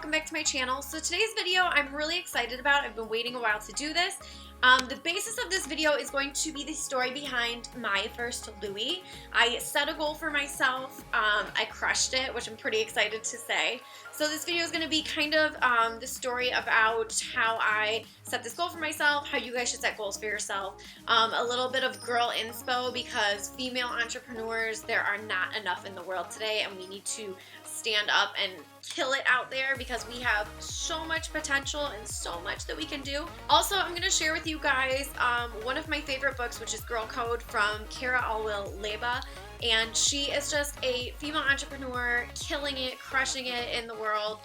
welcome back to my channel. So today's video I'm really excited about. I've been waiting a while to do this. The basis of this video is going to be the story behind my first Louis. I set a goal for myself. I crushed it, which I'm pretty excited to say. So this video is going to be kind of the story about how I set this goal for myself, how you guys should set goals for yourself, a little bit of girl inspo because female entrepreneurs, there are not enough in the world today and we need to stand up and kill it out there because we have so much potential and so much that we can do. Also, I'm going to share with you guys one of my favorite books, which is Girl Code from Cara and she is just a female entrepreneur killing it, crushing it in the world.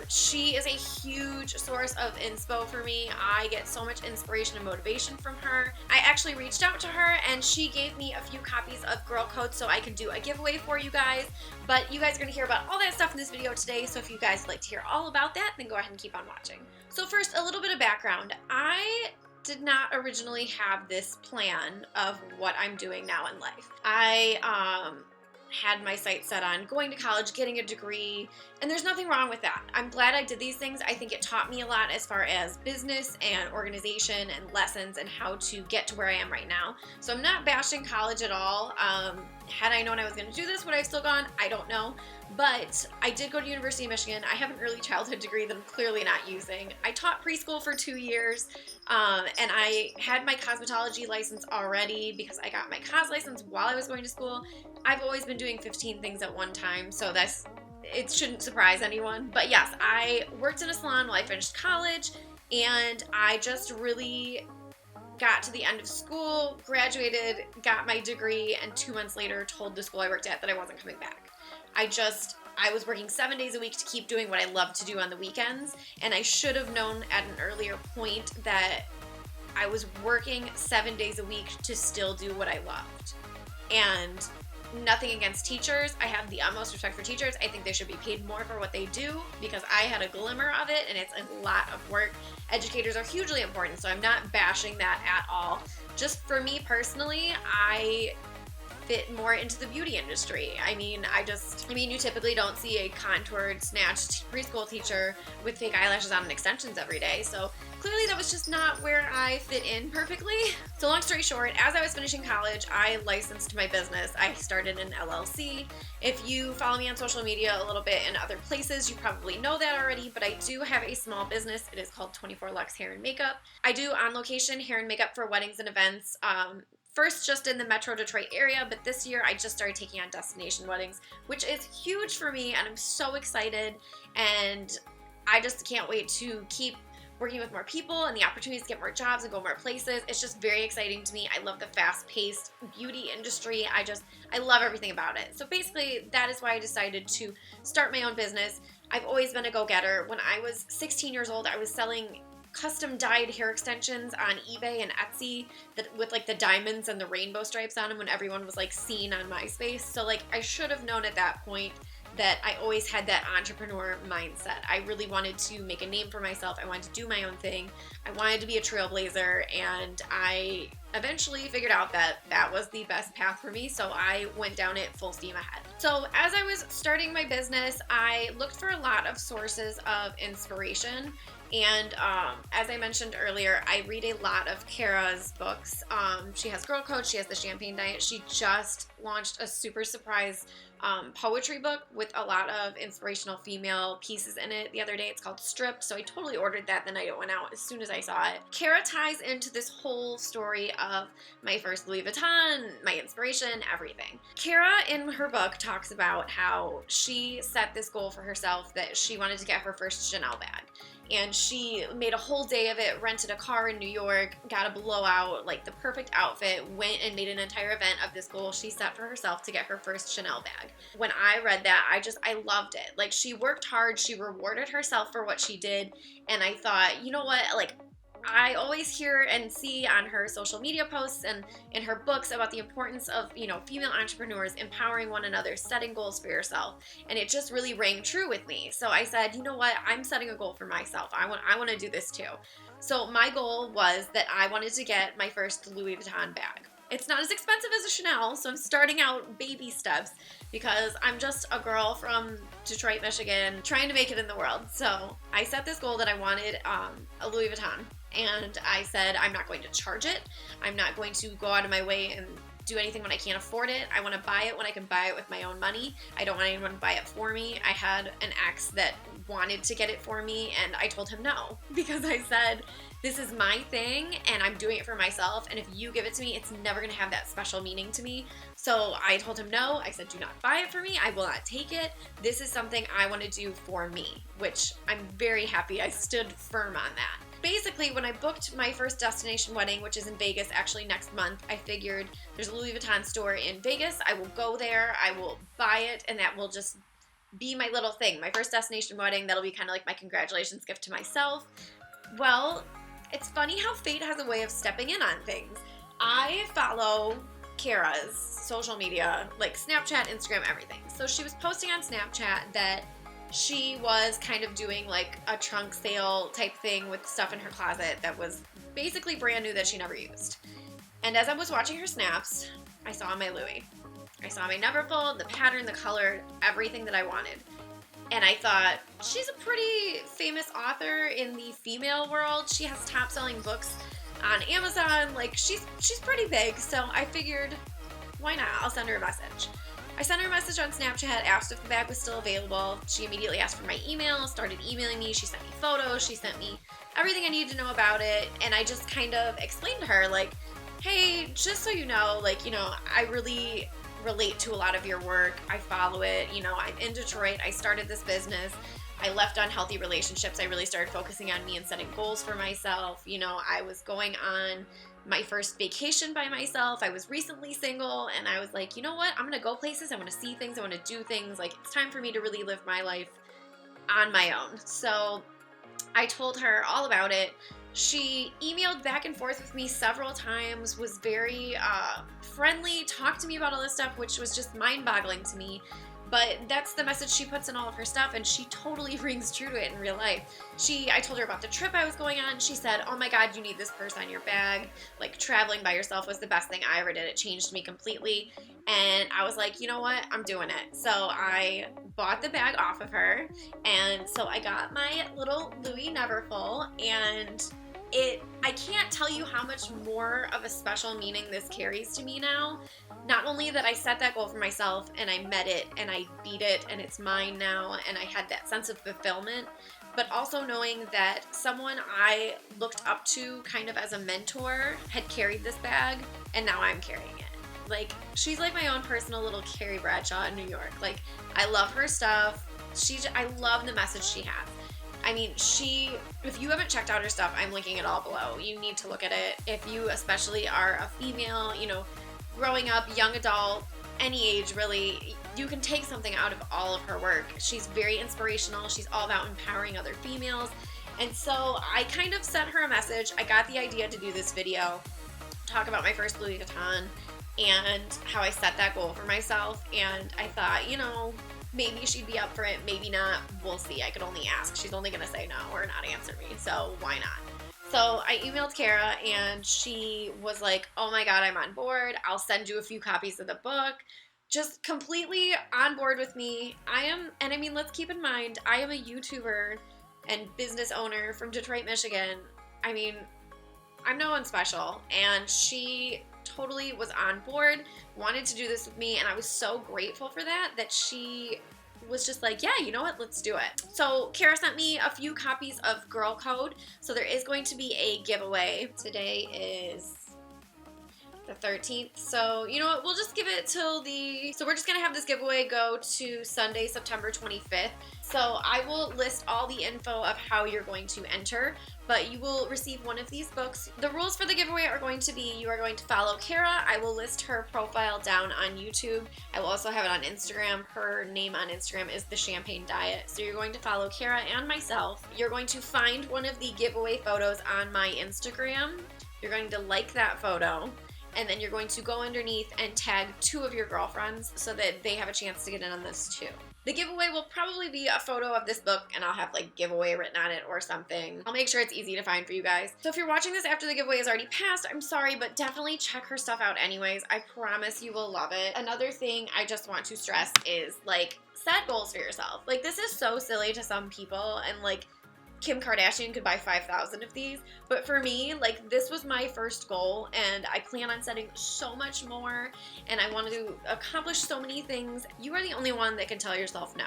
She is a huge source of inspo for me. I get so much inspiration and motivation from her. I actually reached out to her and she gave me a few copies of Girl Code so I can do a giveaway for you guys. But you guys are going to hear about all that stuff in this video today, so if you guys would like to hear all about that, then go ahead and keep on watching. So first, a little bit of background. I did not originally have this plan of what I'm doing now in life. I had my sights set on going to college, getting a degree, and there's nothing wrong with that. I'm glad I did these things. I think it taught me a lot as far as business and organization and lessons and how to get to where I am right now. So I'm not bashing college at all. Had I known I was going to do this, would I have still gone? I don't know. But I did go to University of Michigan. I have an early childhood degree that I'm clearly not using. I taught preschool for 2 years, and I had my cosmetology license already because I got my cos license while I was going to school. I've always been doing 15 things at one time, so it shouldn't surprise anyone. But yes, I worked in a salon while I finished college, and I just really got to the end of school, graduated, got my degree, and 2 months later told the school I worked at that I wasn't coming back. I was working 7 days a week to keep doing what I love to do on the weekends, and I should have known at an earlier point that I was working 7 days a week to still do what I loved. And nothing against teachers. I have the utmost respect for teachers. I think they should be paid more for what they do because I had a glimmer of it and it's a lot of work. Educators are hugely important, so I'm not bashing that at all. Just for me personally, I fit more into the beauty industry. I mean, you typically don't see a contoured, snatched preschool teacher with fake eyelashes on and extensions every day, so clearly that was just not where I fit in perfectly. So long story short, as I was finishing college, I licensed my business. I started an LLC. If you follow me on social media a little bit in other places, you probably know that already, but I do have a small business. It is called 24 Luxe Hair and Makeup. I do on-location hair and makeup for weddings and events. First just in the Metro Detroit area, but this year I just started taking on destination weddings, which is huge for me and I'm so excited, and I just can't wait to keep working with more people and the opportunities to get more jobs and go more places. It's just very exciting to me. I love the fast-paced beauty industry. I love everything about it. So basically that is why I decided to start my own business. I've always been a go-getter. When I was 16 years old, I was selling custom dyed hair extensions on eBay and Etsy with like the diamonds and the rainbow stripes on them when everyone was like seen on MySpace. So like I should have known at that point that I always had that entrepreneur mindset. I really wanted to make a name for myself. I wanted to do my own thing. I wanted to be a trailblazer, and I eventually figured out that that was the best path for me, so I went down it full steam ahead. So as I was starting my business, I looked for a lot of sources of inspiration. And as I mentioned earlier, I read a lot of Cara's books. She has Girl Code, she has the Champagne Diet. She just launched a super surprise poetry book with a lot of inspirational female pieces in it the other day. It's called Stripped, so I totally ordered that the night it went out as soon as I saw it. Cara ties into this whole story of my first Louis Vuitton, my inspiration, everything. Cara in her book talks about how she set this goal for herself that she wanted to get her first Chanel bag. And she made a whole day of it, rented a car in New York, got a blowout, like the perfect outfit, went and made an entire event of this goal she set for herself to get her first Chanel bag. When I read that, I loved it. Like, she worked hard, she rewarded herself for what she did, and I thought, you know what, like, I always hear and see on her social media posts and in her books about the importance of, female entrepreneurs empowering one another, setting goals for yourself. And it just really rang true with me. So I said, you know what? I'm setting a goal for myself. I want to do this too. So my goal was that I wanted to get my first Louis Vuitton bag. It's not as expensive as a Chanel, so I'm starting out baby steps because I'm just a girl from Detroit, Michigan, trying to make it in the world. So I set this goal that I wanted a Louis Vuitton, and I said I'm not going to charge it. I'm not going to go out of my way and do anything when I can't afford it. I want to buy it when I can buy it with my own money. I don't want anyone to buy it for me. I had an ex that wanted to get it for me, and I told him no, because I said, this is my thing and I'm doing it for myself, and if you give it to me, it's never gonna have that special meaning to me. So I told him no. I said, do not buy it for me. I will not take it. This is something I want to do for me, which I'm very happy I stood firm on that. Basically, when I booked my first destination wedding, which is in Vegas actually next month, I figured there's a Louis Vuitton store in Vegas. I will go there, I will buy it, and that will just be my little thing. My first destination wedding, that'll be kind of like my congratulations gift to myself. Well, it's funny how fate has a way of stepping in on things. I follow Cara's social media, like Snapchat, Instagram, everything. So she was posting on Snapchat that she was kind of doing like a trunk sale type thing with stuff in her closet that was basically brand new that she never used. And as I was watching her snaps, I saw my Louis. I saw my Neverfull, the pattern, the color, everything that I wanted. And I thought, she's a pretty famous author in the female world. She has top-selling books on Amazon. Like, she's pretty big. So I figured, why not? I'll send her a message. I sent her a message on Snapchat, asked if the bag was still available. She immediately asked for my email, started emailing me. She sent me photos. She sent me everything I needed to know about it. And I just kind of explained to her, like, hey, just so you know, like, you know, I really relate to a lot of your work. I follow it. You know, I'm in Detroit. I started this business. I left unhealthy relationships. I really started focusing on me and setting goals for myself. You know, I was going on my first vacation by myself. I was recently single, and I was like, you know what? I'm going to go places. I want to see things. I want to do things. Like, it's time for me to really live my life on my own. So I told her all about it. She emailed back and forth with me several times, was very friendly, talked to me about all this stuff, which was just mind-boggling to me. But that's the message she puts in all of her stuff, and she totally rings true to it in real life. I told her about the trip I was going on. She said, oh my God, you need this purse on your bag. Like, traveling by yourself was the best thing I ever did. It changed me completely. And I was like, you know what? I'm doing it. So I bought the bag off of her, and so I got my little Louis Neverfull, and I can't tell you how much more of a special meaning this carries to me now. Not only that I set that goal for myself and I met it and I beat it and it's mine now and I had that sense of fulfillment, but also knowing that someone I looked up to kind of as a mentor had carried this bag and now I'm carrying it. Like, she's like my own personal little Carrie Bradshaw in New York. Like, I love her stuff. I love the message she has. I mean, if you haven't checked out her stuff, I'm linking it all below. You need to look at it. If you especially are a female, you know, growing up, young adult, any age really, you can take something out of all of her work. She's very inspirational. She's all about empowering other females. And so I kind of sent her a message. I got the idea to do this video, talk about my first Louis Vuitton and how I set that goal for myself. And I thought, you know, maybe she'd be up for it, maybe not. We'll see. I could only ask. She's only going to say no or not answer me, so why not? So I emailed Cara, and she was like, oh my God, I'm on board. I'll send you a few copies of the book. Just completely on board with me. And I mean, let's keep in mind, I am a YouTuber and business owner from Detroit, Michigan. I mean, I'm no one special, and she totally was on board, wanted to do this with me, and I was so grateful for that she was just like, yeah, you know what, let's do it. So Cara sent me a few copies of Girl Code, so there is going to be a giveaway. Today is the 13th, so you know what, we'll just give it till so we're just gonna have this giveaway go to Sunday, September 25th. So I will list all the info of how you're going to enter, but you will receive one of these books. The rules for the giveaway are going to be, you are going to follow Cara. I will list her profile down on YouTube. I will also have it on Instagram. Her name on Instagram is The Champagne Diet. So you're going to follow Cara and myself. You're going to find one of the giveaway photos on my Instagram. You're going to like that photo, and then you're going to go underneath and tag 2 of your girlfriends so that they have a chance to get in on this too. The giveaway will probably be a photo of this book, and I'll have like giveaway written on it or something. I'll make sure it's easy to find for you guys. So if you're watching this after the giveaway has already passed, I'm sorry, but definitely check her stuff out anyways. I promise you will love it. Another thing I just want to stress is like set goals for yourself. Like this is so silly to some people, and like Kim Kardashian could buy 5,000 of these, but for me, like this was my first goal, and I plan on setting so much more, and I want to accomplish so many things. You are the only one that can tell yourself no.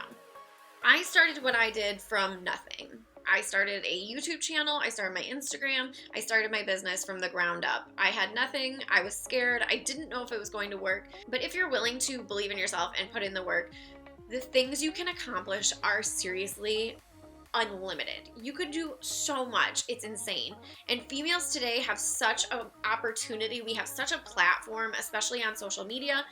I started what I did from nothing. I started a YouTube channel, I started my Instagram, I started my business from the ground up. I had nothing, I was scared, I didn't know if it was going to work, but if you're willing to believe in yourself and put in the work, the things you can accomplish are seriously unlimited. You could do so much. It's insane. And females today have such an opportunity. We have such a platform, especially on social media.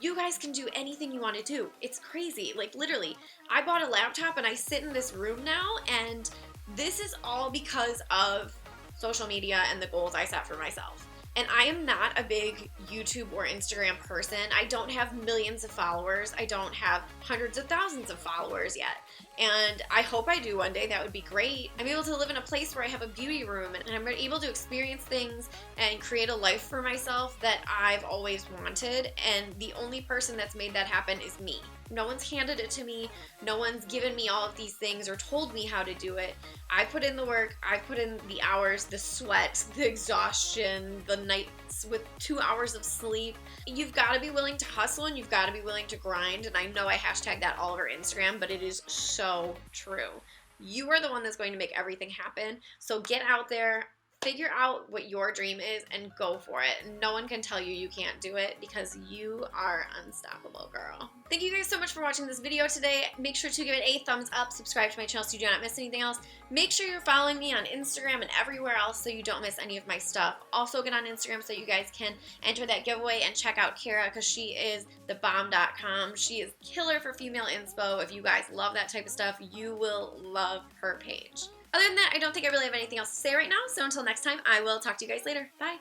You guys can do anything you want to do. It's crazy. Like literally, I bought a laptop and I sit in this room now, and this is all because of social media and the goals I set for myself. And I am not a big YouTube or Instagram person. I don't have millions of followers. I don't have hundreds of thousands of followers yet. And I hope I do one day. That would be great. I'm able to live in a place where I have a beauty room, and I'm able to experience things and create a life for myself that I've always wanted. And the only person that's made that happen is me. No one's handed it to me. No one's given me all of these things or told me how to do it. I put in the work. I put in the hours, the sweat, the exhaustion, the nights with 2 hours of sleep. You've got to be willing to hustle, and you've got to be willing to grind. And I know I hashtag that all over Instagram, but it is so true. You are the one that's going to make everything happen. So get out there. Figure out what your dream is and go for it. No one can tell you you can't do it, because you are unstoppable, girl. Thank you guys so much for watching this video today. Make sure to give it a thumbs up, subscribe to my channel so you do not miss anything else. Make sure you're following me on Instagram and everywhere else so you don't miss any of my stuff. Also get on Instagram so you guys can enter that giveaway and check out Cara, because she is thebomb.com. She is killer for female inspo. If you guys love that type of stuff, you will love her page. Other than that, I don't think I really have anything else to say right now, so until next time, I will talk to you guys later. Bye!